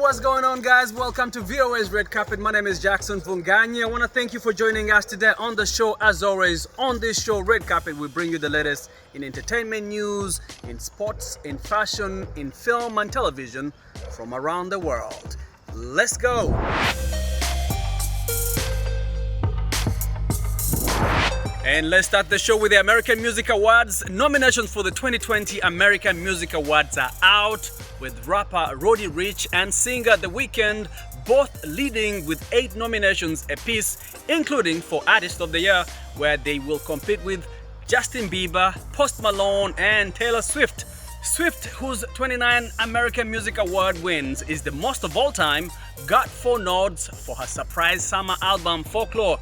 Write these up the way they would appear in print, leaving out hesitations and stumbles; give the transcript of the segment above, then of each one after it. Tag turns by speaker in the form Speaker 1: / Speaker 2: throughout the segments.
Speaker 1: What's going on, guys? Welcome to VOA's Red Carpet. My name is Jackson Vunganyi. I want to thank you for joining us today on the show. As always, on this show, Red Carpet, we bring you the latest in entertainment news, in sports, in fashion, in film and television from around the world. Let's go! And let's start the show with the American Music Awards. Nominations for the 2020 American Music Awards are out, with rapper Roddy Ricch and singer The Weeknd both leading with 8 nominations apiece, including for Artist of the Year, where they will compete with Justin Bieber, Post Malone, and Taylor Swift. Swift, whose 29 American Music Award wins is the most of all time, got 4 nods for her surprise summer album Folklore.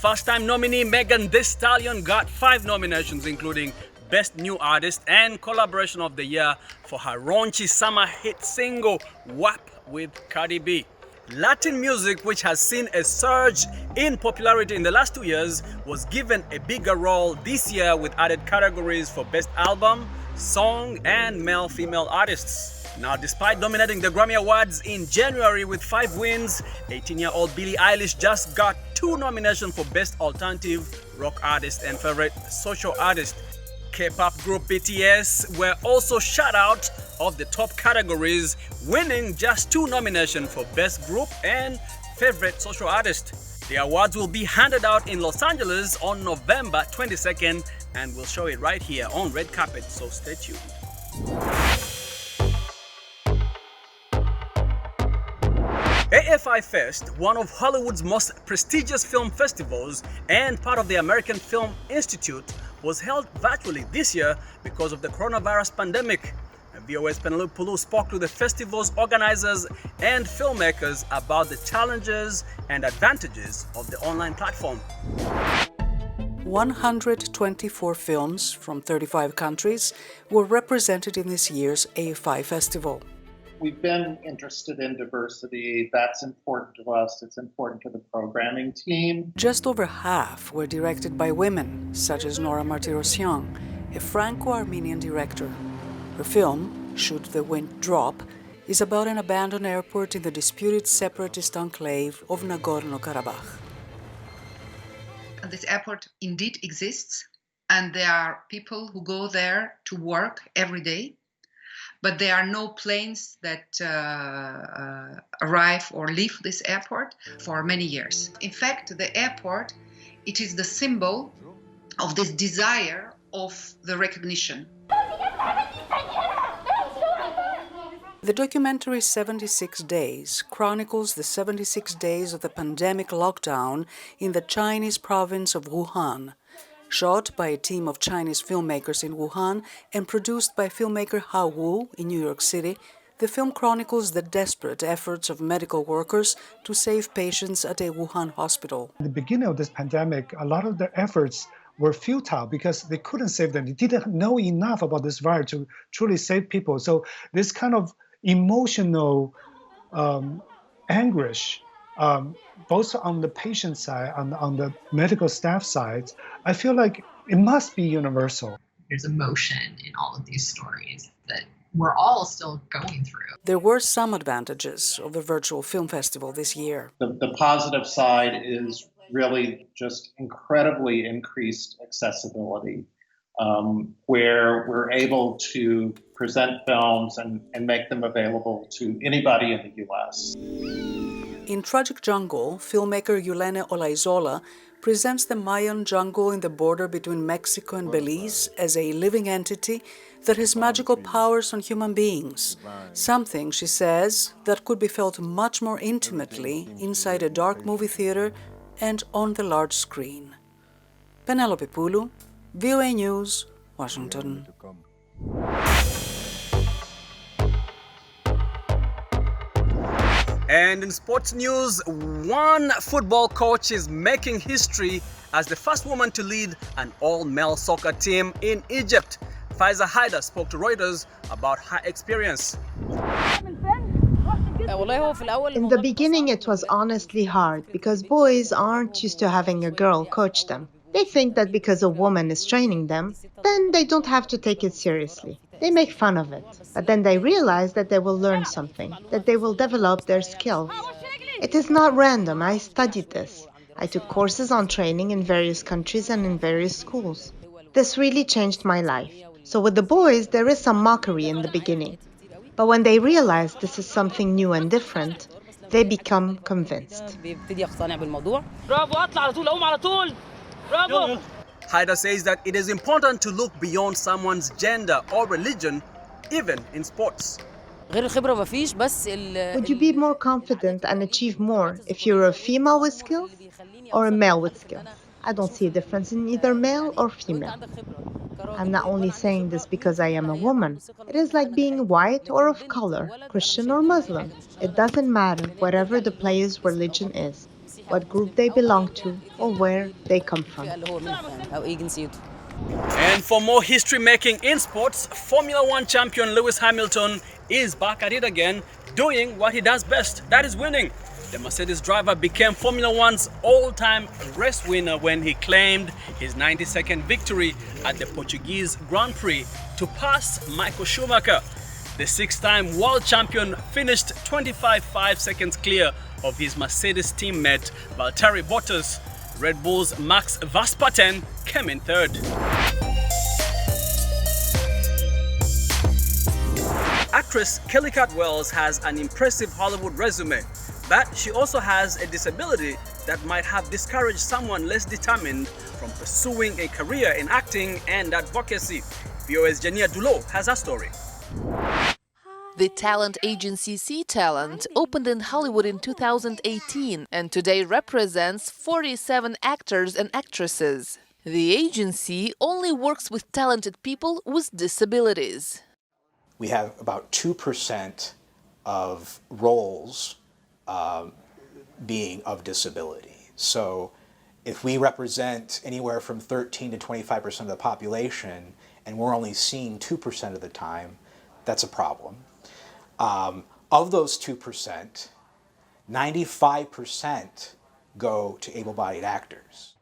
Speaker 1: First-time nominee Megan Thee Stallion got 5 nominations, including Best New Artist and Collaboration of the Year for her raunchy summer hit single WAP with Cardi B. Latin music, which has seen a surge in popularity in the last 2 years, was given a bigger role this year with added categories for Best Album, Song, and Male-Female Artists. Now, despite dominating the Grammy Awards in January with 5 wins, 18-year-old Billie Eilish just got 2 nominations for Best Alternative Rock Artist and Favorite Social Artist. K-pop group BTS were also shut out of the top categories, winning just 2 nominations for Best Group and Favorite Social Artist. The awards will be handed out in Los Angeles on November 22nd, and we'll show it right here on Red Carpet, so stay tuned. AFI Fest, one of Hollywood's most prestigious film festivals and part of the American Film Institute, was held virtually this year because of the coronavirus pandemic. VOA's Penelope Pulu spoke to the festival's organizers and filmmakers about the challenges and advantages of the online platform.
Speaker 2: 124 films from 35 countries were represented in this year's AFI Festival.
Speaker 3: We've been interested in diversity. That's important to us. It's important to the programming team.
Speaker 2: Just over half were directed by women, such as Nora Martirosyan, a Franco-Armenian director. Her film, Should the Wind Drop, is about an abandoned airport in the disputed separatist enclave of Nagorno-Karabakh.
Speaker 4: This airport indeed exists, and there are people who go there to work every day. But there are no planes that arrive or leave this airport for many years. In fact, the airport, it is the symbol of this desire of the recognition.
Speaker 2: The documentary 76 Days chronicles the 76 days of the pandemic lockdown in the Chinese province of Wuhan. Shot by a team of Chinese filmmakers in Wuhan and produced by filmmaker Hao Wu in New York City, the film chronicles the desperate efforts of medical workers to save patients at a Wuhan hospital.
Speaker 5: At the beginning of this pandemic, a lot of their efforts were futile because they couldn't save them. They didn't know enough about this virus to truly save people. So this kind of emotional anguish, both on the patient side and on the medical staff side, I feel like it must be universal.
Speaker 6: There's emotion in all of these stories that we're all still going through.
Speaker 2: There were some advantages of the virtual film festival this year.
Speaker 3: The positive side is really just incredibly increased accessibility, where we're able to present films and make them available to anybody in the U.S.
Speaker 2: In Tragic Jungle, filmmaker Yulene Olaizola presents the Mayan jungle in the border between Mexico and Belize as a living entity that has magical powers on human beings, something, she says, that could be felt much more intimately inside a dark movie theater and on the large screen. Penelope Pulu, VOA News, Washington.
Speaker 1: And in sports news, one football coach is making history as the first woman to lead an all-male soccer team in Egypt. Faiza Haida spoke to Reuters about her experience.
Speaker 7: In the beginning, it was honestly hard because boys aren't used to having a girl coach them. They think that because a woman is training them, then they don't have to take it seriously. They make fun of it, but then they realize that they will learn something, that they will develop their skills. It is not random. I studied this. I took courses on training in various countries and in various schools. This really changed my life. So with the boys, there is some mockery in the beginning. But when they realize this is something new and different, they become convinced.
Speaker 1: Haida says that it is important to look beyond someone's gender or religion, even in sports.
Speaker 7: Would you be more confident and achieve more if you're a female with skills or a male with skills? I don't see a difference in either male or female. I'm not only saying this because I am a woman. It is like being white or of color, Christian or Muslim. It doesn't matter whatever the player's religion is, what group they belong to, or where they come from.
Speaker 1: And for more history making in sports, Formula One champion Lewis Hamilton is back at it again, doing what he does best, that is winning. The Mercedes driver became Formula One's all-time race winner when he claimed his 92nd victory at the Portuguese Grand Prix to pass Michael Schumacher. The six-time world champion finished 25.5 seconds clear of his Mercedes teammate Valtteri Bottas. Red Bull's Max Verstappen came in third. Actress Kelly Catwells has an impressive Hollywood resume, but she also has a disability that might have discouraged someone less determined from pursuing a career in acting and advocacy. VOA's Jania Dulo has a story.
Speaker 8: The talent agency C Talent opened in Hollywood in 2018 and today represents 47 actors and actresses. The agency only works with talented people with disabilities.
Speaker 9: We have about 2% of roles being of disability. So if we represent anywhere from 13 to 25% of the population and we're only seeing 2% of the time, that's a problem. Of those 2%, 95% go to able-bodied actors.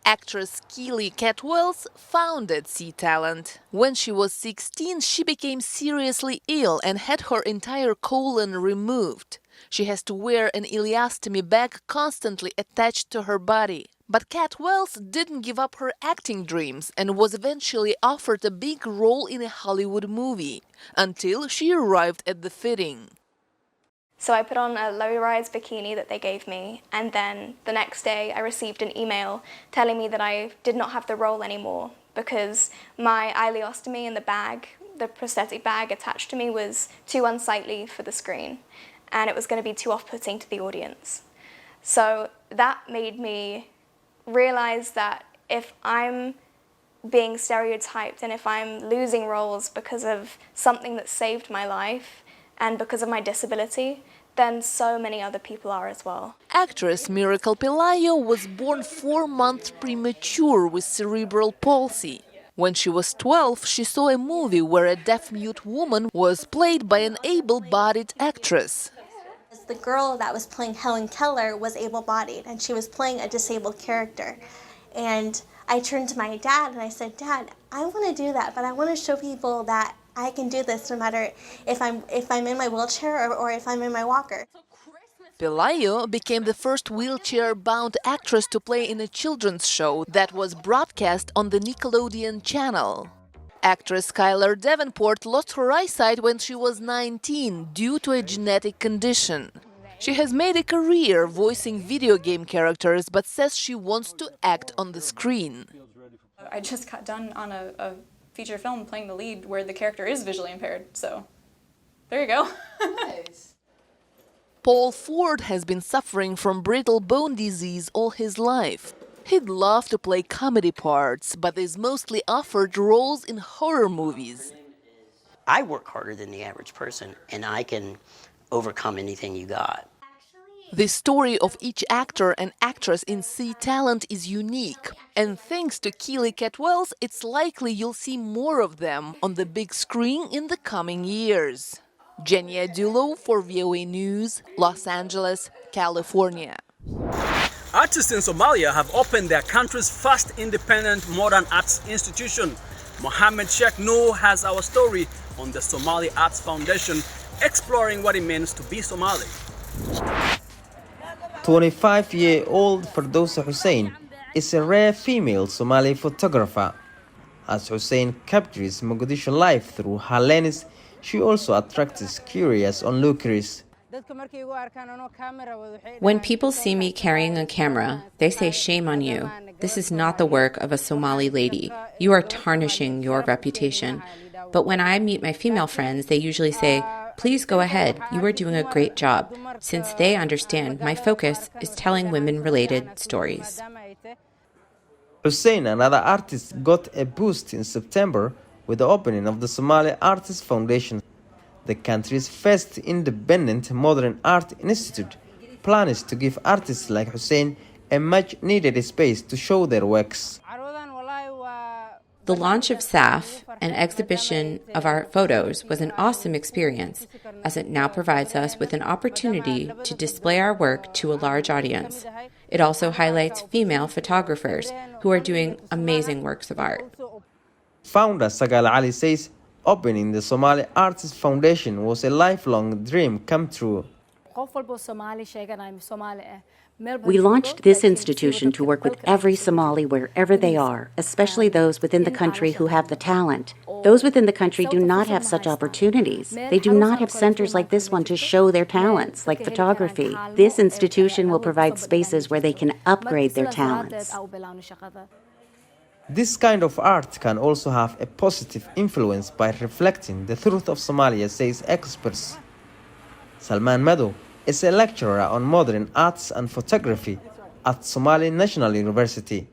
Speaker 8: Actress Kelly Catwells founded C Talent. When she was 16, she became seriously ill and had her entire colon removed. She has to wear an ileostomy bag constantly attached to her body. But Catwells didn't give up her acting dreams and was eventually offered a big role in a Hollywood movie, until she arrived at the fitting.
Speaker 10: So I put on a low-rise bikini that they gave me, and then the next day I received an email telling me that I did not have the role anymore because my ileostomy in the bag, the prosthetic bag attached to me, was too unsightly for the screen, and it was going to be too off-putting to the audience. So that made me realize that if I'm being stereotyped and if I'm losing roles because of something that saved my life and because of my disability, then so many other people are as well.
Speaker 8: Actress Miracle Pelayo was born 4 months premature with cerebral palsy. When she was 12, she saw a movie where a deaf-mute woman was played by an able-bodied actress.
Speaker 11: The girl that was playing Helen Keller was able-bodied, and she was playing a disabled character. And I turned to my dad and I said, "Dad, I want to do that, but I want to show people that I can do this no matter if I'm in my wheelchair or if I'm in my walker."
Speaker 8: Pelayo became the first wheelchair-bound actress to play in a children's show that was broadcast on the Nickelodeon channel. Actress Skylar Davenport lost her eyesight when she was 19 due to a genetic condition. She has made a career voicing video game characters, but says she wants to act on the screen.
Speaker 12: I just got done on a feature film playing the lead where the character is visually impaired, so there you go.
Speaker 8: Nice. Paul Ford has been suffering from brittle bone disease all his life. He'd love to play comedy parts, but is mostly offered roles in horror movies.
Speaker 13: I work harder than the average person, and I can overcome anything you got.
Speaker 8: The story of each actor and actress in C Talent is unique, and thanks to Kelly Catwells, it's likely you'll see more of them on the big screen in the coming years. Jenia Dulo for VOA News, Los Angeles, California.
Speaker 1: Artists in Somalia have opened their country's first independent modern arts institution. Mohammed Sheikh Noor has our story on the Somali Arts Foundation, exploring what it means to be Somali.
Speaker 14: 25-year-old Ferdowsa Hussein is a rare female Somali photographer. As Hussein captures Mogadishu life through her lens, she also attracts curious onlookers.
Speaker 15: When people see me carrying a camera, they say, "Shame on you. This is not the work of a Somali lady. You are tarnishing your reputation." But when I meet my female friends, they usually say, "Please go ahead. You are doing a great job," since they understand my focus is telling women-related stories.
Speaker 14: Hussein and other artists got a boost in September with the opening of the Somali Artists Foundation. The country's first independent modern art institute plans to give artists like Hussein a much-needed space to show their works.
Speaker 15: The launch of SAF, an exhibition of our photos, was an awesome experience, as it now provides us with an opportunity to display our work to a large audience. It also highlights female photographers who are doing amazing works of art.
Speaker 14: Founder Sagal Ali says opening the Somali Artists Foundation was a lifelong dream come true.
Speaker 16: We launched this institution to work with every Somali wherever they are, especially those within the country who have the talent. Those within the country do not have such opportunities. They do not have centers like this one to show their talents, like photography. This institution will provide spaces where they can upgrade their talents.
Speaker 14: This kind of art can also have a positive influence by reflecting the truth of Somalia, says experts. Salman Mado is a lecturer on modern arts and photography at Somali National University.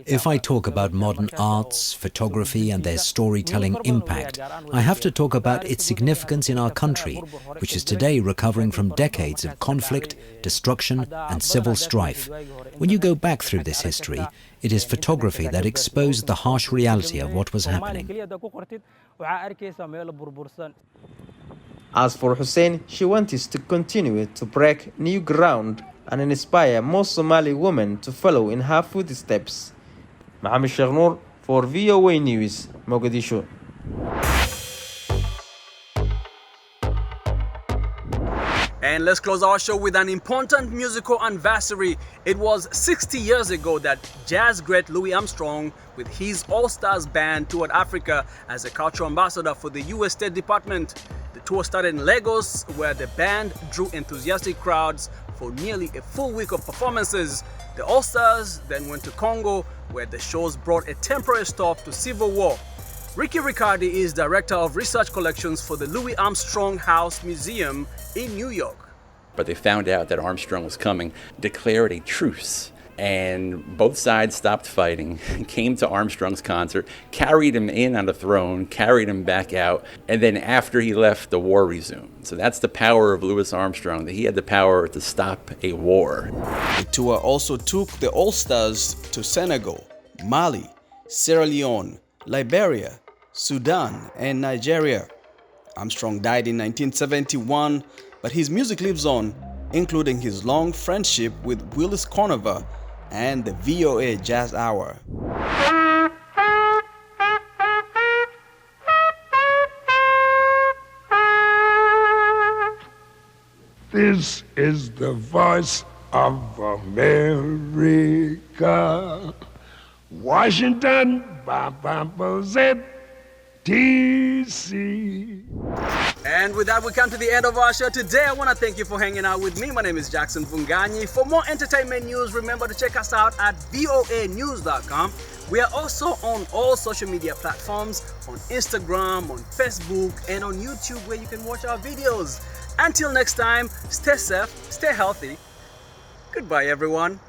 Speaker 17: If I talk about modern arts, photography and their storytelling impact, I have to talk about its significance in our country, which is today recovering from decades of conflict, destruction and civil strife. When you go back through this history, it is photography that exposed the harsh reality of what was happening.
Speaker 14: As for Hussein, she wanted to continue to break new ground and inspire more Somali women to follow in her footsteps. Mohammed Sheikh Noor for VOA News, Mogadishu.
Speaker 1: And let's close our show with an important musical anniversary. It was 60 years ago that jazz great Louis Armstrong, with his All-Stars band, toured Africa as a cultural ambassador for the US State Department. The tour started in Lagos, where the band drew enthusiastic crowds for nearly a full week of performances. The All-Stars then went to Congo, where the shows brought a temporary stop to civil war. Ricky Riccardi is Director of Research Collections for the Louis Armstrong House Museum in New York.
Speaker 18: But they found out that Armstrong was coming, declared a truce, and both sides stopped fighting, came to Armstrong's concert, carried him in on the throne, carried him back out, and then after he left, the war resumed. So that's the power of Louis Armstrong, that he had the power to stop a war.
Speaker 19: The tour also took the All-Stars to Senegal, Mali, Sierra Leone, Liberia, Sudan, and Nigeria. Armstrong died in 1971, but his music lives on, including his long friendship with Willis Conover and the VOA Jazz Hour.
Speaker 20: This is the voice of America. Washington, D.C.
Speaker 1: And with that, we come to the end of our show today. I want to thank you for hanging out with me. My name is Jackson Vunganyi. For more entertainment news, remember to check us out at voanews.com. We are also on all social media platforms, on Instagram, on Facebook, and on YouTube, where you can watch our videos. Until next time, stay safe, stay healthy. Goodbye, everyone.